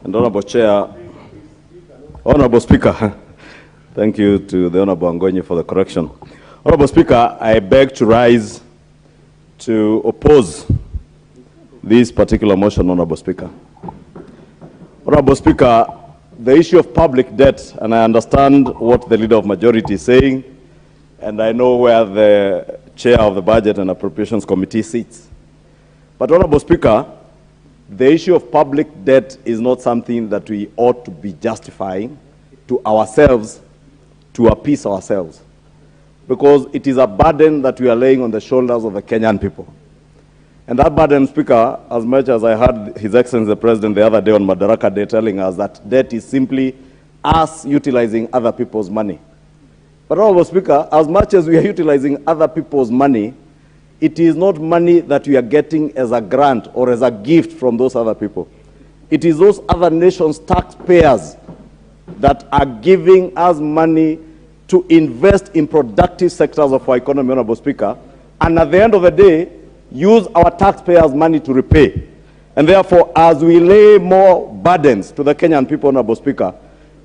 And Honorable Chair, Honorable Speaker, thank you to the Honorable Angonyi for the correction. Honorable Speaker, I beg to rise to oppose this particular motion, Honorable Speaker. Honorable Speaker, the issue of public debt, and I understand what the Leader of Majority is saying, and I know where the Chair of the Budget and Appropriations Committee sits. But Honorable Speaker, the issue of public debt is not something that we ought to be justifying to ourselves, to appease ourselves, because it is a burden that we are laying on the shoulders of the Kenyan people. And that burden, Speaker, as much as I heard His Excellency the President the other day on Madaraka Day telling us that debt is simply us utilizing other people's money. But Honorable Speaker, as much as we are utilizing other people's money, it is not money that we are getting as a grant or as a gift from those other people. It is those other nations' taxpayers that are giving us money to invest in productive sectors of our economy, Honorable Speaker, and at the end of the day, use our taxpayers' money to repay. And therefore, as we lay more burdens to the Kenyan people, Honorable Speaker,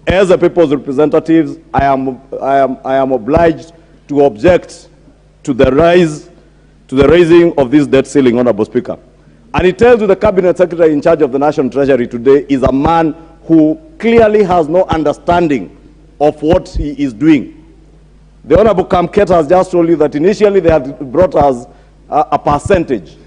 as the people's representatives, I am obliged to object to the raising of this debt ceiling, Honorable Speaker. And it tells you the Cabinet Secretary in charge of the National Treasury today is a man who clearly has no understanding of what he is doing. The Honorable Kamket has just told you that initially they had brought us a percentage.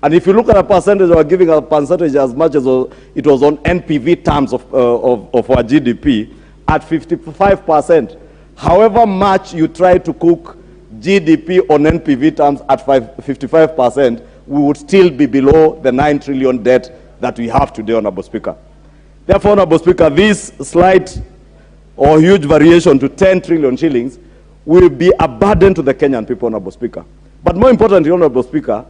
And if you look at a percentage, they were giving a percentage as much as it was on NPV terms of our GDP at 55%. However much you try to cook GDP on NPV terms at 55%, we would still be below the 9 trillion debt that we have today, Honorable Speaker. Therefore, Honorable Speaker, this slight or huge variation to 10 trillion shillings will be a burden to the Kenyan people, Honorable Speaker. But more importantly, Honorable Speaker,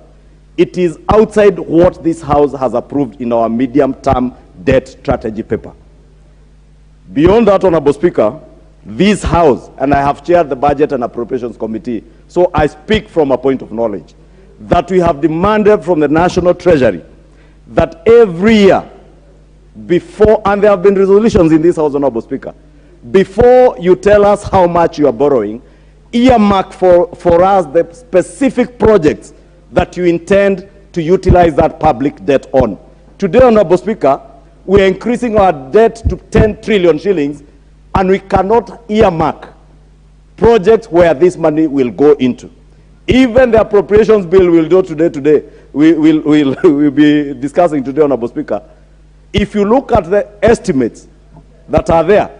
it is outside what this House has approved in our medium-term debt strategy paper. Beyond that, Honorable Speaker, this House, and I have chaired the Budget and Appropriations Committee, so I speak from a point of knowledge, that we have demanded from the National Treasury that every year, before, and there have been resolutions in this House, Honorable Speaker, before you tell us how much you are borrowing, earmark for us the specific projects that you intend to utilize that public debt on. Today, Honorable Speaker, we are increasing our debt to 10 trillion shillings, and we cannot earmark projects where this money will go into. Even the appropriations bill we'll do today, we'll be discussing today, Honorable Speaker. If you look at the estimates that are there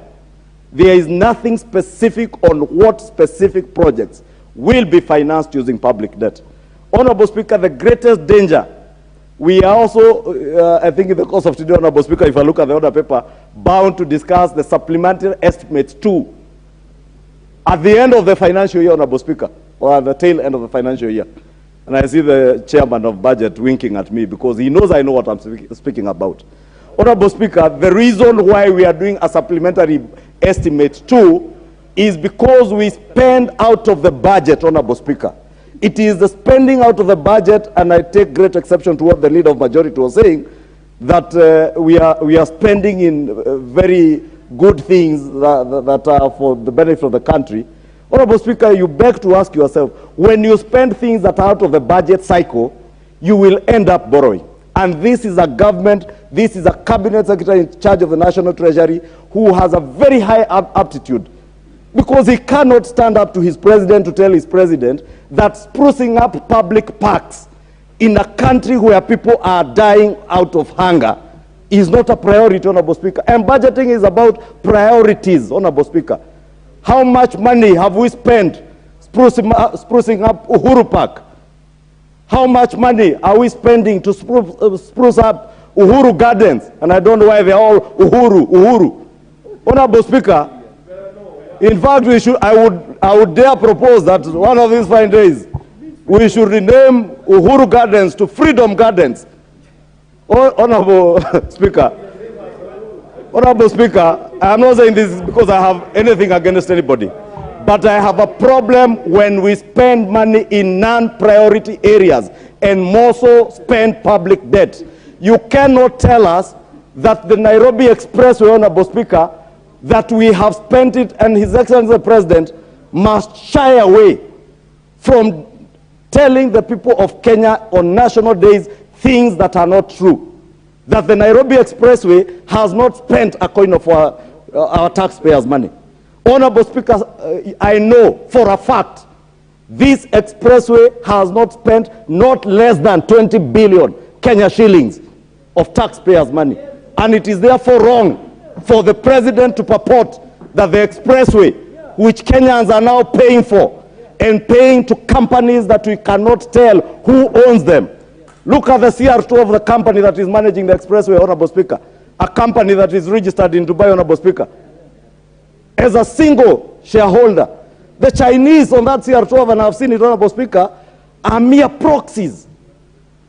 is nothing specific on what specific projects will be financed using public debt. Honorable Speaker, the greatest danger, we are also, I think in the course of today, Honorable Speaker, if I look at the order paper, bound to discuss the supplementary estimates too, at the end of the financial year, Honorable Speaker, or at the tail end of the financial year. And I see the chairman of budget winking at me because he knows I know what I'm speaking about. Honorable Speaker, the reason why we are doing a supplementary estimate too is because we spend out of the budget, Honorable Speaker. It is the spending out of the budget, and I take great exception to what the Leader of Majority was saying, that we are spending in very good things that are for the benefit of the country. Honorable Speaker, you beg to ask yourself, when you spend things that are out of the budget cycle, you will end up borrowing. And this is a government, this is a Cabinet Secretary in charge of the National Treasury who has a very high aptitude, because he cannot stand up to his president to tell his president that sprucing up public parks in a country where people are dying out of hunger is not a priority, Honorable Speaker. And budgeting is about priorities, Honorable Speaker. How much money have we spent sprucing up Uhuru Park? How much money are we spending to spruce up Uhuru Gardens? And I don't know why they're all Uhuru. Honorable Speaker, in fact, I would dare propose that one of these fine days, we should rename Uhuru Gardens to Freedom Gardens. Honorable Speaker, I am not saying this because I have anything against anybody, but I have a problem when we spend money in non-priority areas and more so spend public debt. You cannot tell us that the Nairobi Expressway, Honorable Speaker, that we have spent it, and His Excellency the President must shy away from telling the people of Kenya on national days things that are not true. That the Nairobi Expressway has not spent a coin of our taxpayers' money. Honorable Speaker, I know for a fact this expressway has not spent not less than 20 billion Kenya shillings of taxpayers' money. And it is therefore wrong for the president to purport that the expressway, which Kenyans are now paying for, and paying to companies that we cannot tell who owns them. Look at the CR2 of the company that is managing the expressway, Honorable Speaker. A company that is registered in Dubai, Honorable Speaker. As a single shareholder, the Chinese on that CR12, and I've seen it, Honorable Speaker, are mere proxies.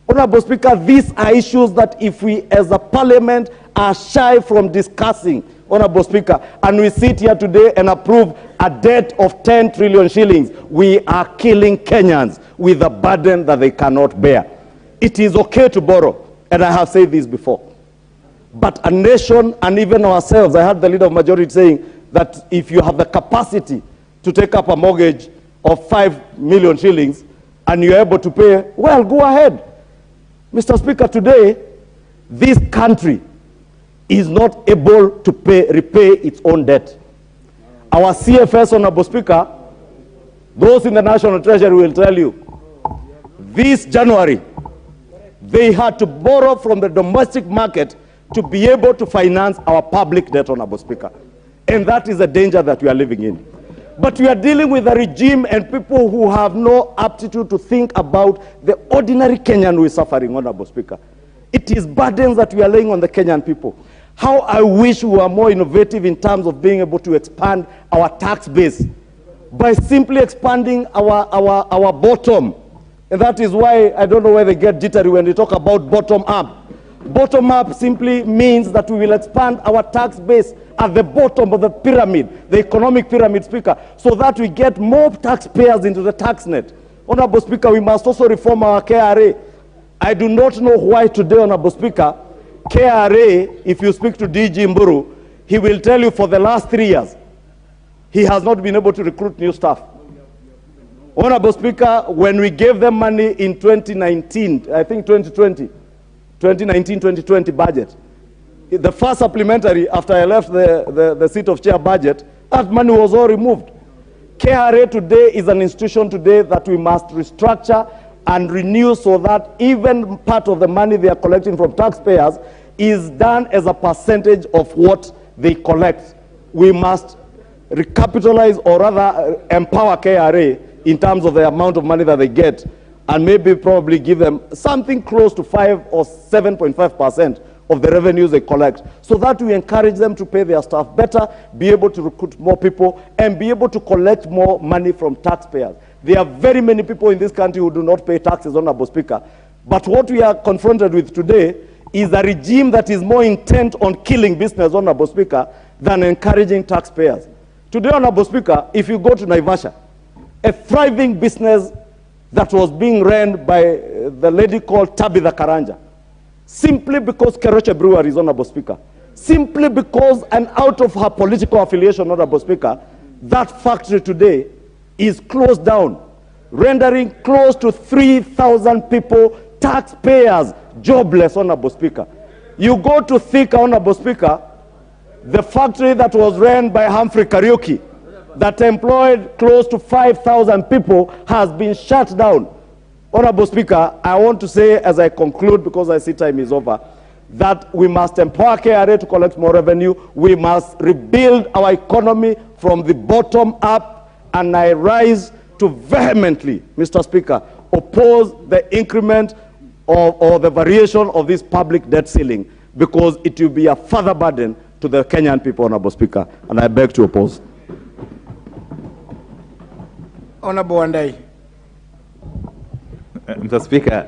Honorable Speaker, these are issues that if we as a parliament are shy from discussing, Honorable Speaker, and we sit here today and approve a debt of 10 trillion shillings, we are killing Kenyans with a burden that they cannot bear. It is okay to borrow, and I have said this before. But a nation, and even ourselves, I heard the leader of majority saying that if you have the capacity to take up a mortgage of 5 million shillings and you're able to pay, well, go ahead. Mr. Speaker, today, this country is not able to repay its own debt. Our CFS, Honorable Speaker, those in the National Treasury will tell you, this January, they had to borrow from the domestic market to be able to finance our public debt, Honorable Speaker. And that is the danger that we are living in. But we are dealing with a regime and people who have no aptitude to think about the ordinary Kenyan who is suffering, Honorable Speaker. It is burdens that we are laying on the Kenyan people. How I wish we were more innovative in terms of being able to expand our tax base by simply expanding our bottom. And that is why I don't know why they get jittery when they talk about bottom up. Bottom up simply means that we will expand our tax base at the bottom of the pyramid, the economic pyramid, Speaker, so that we get more taxpayers into the tax net. Honorable Speaker, we must also reform our KRA. I do not know why today, Honorable Speaker, KRA, if you speak to DG Uhuru, he will tell you for the last 3 years, he has not been able to recruit new staff. Honorable Speaker, when we gave them money in 2019, I think 2019-2020 budget, the first supplementary after I left the seat of chair budget, that money was all removed. KRA today is an institution today that we must restructure and renew so that even part of the money they are collecting from taxpayers is done as a percentage of what they collect. We must recapitalize or rather empower KRA in terms of the amount of money that they get, and maybe probably give them something close to 5 or 7.5% of the revenues they collect, so that we encourage them to pay their staff better, be able to recruit more people, and be able to collect more money from taxpayers. There are very many people in this country who do not pay taxes, Honorable Speaker. But what we are confronted with today is a regime that is more intent on killing business, Honorable Speaker, than encouraging taxpayers. Today, Honorable Speaker, if you go to Naivasha, a thriving business that was being run by the lady called Tabitha Karanja, simply because Keroche Brewery is, Honorable Speaker, simply because and out of her political affiliation, Honorable Speaker, that factory today is closed down, rendering close to 3,000 people, taxpayers, jobless, Honorable Speaker. You go to Thika, Honorable Speaker, the factory that was run by Humphrey Kariuki, that employed close to 5,000 people, has been shut down. Honorable Speaker, I want to say as I conclude, because I see time is over, that we must empower KRA to collect more revenue. We must rebuild our economy from the bottom up, and I rise to vehemently, Mr. Speaker, oppose the increment or the variation of this public debt ceiling, because it will be a further burden to the Kenyan people, Honorable Speaker, and I beg to oppose. Honorable Wandai. Mr. Speaker,